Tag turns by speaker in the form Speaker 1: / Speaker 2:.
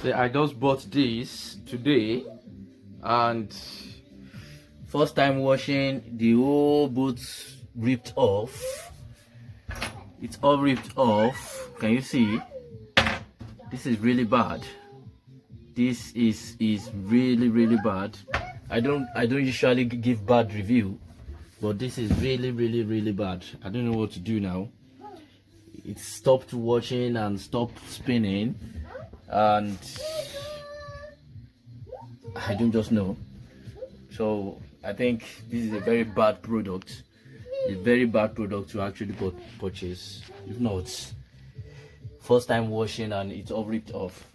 Speaker 1: So I just bought this today, and first time washing, the whole boots ripped off. It's all ripped off. Can you see? This is really bad. This is really bad. I don't usually give bad review, but this is really bad. I don't know what to do now. It stopped washing and stopped spinning, and I don't just know. So I think this is a very bad product. It's a very bad product to actually purchase. If not, first time washing and it's all ripped off.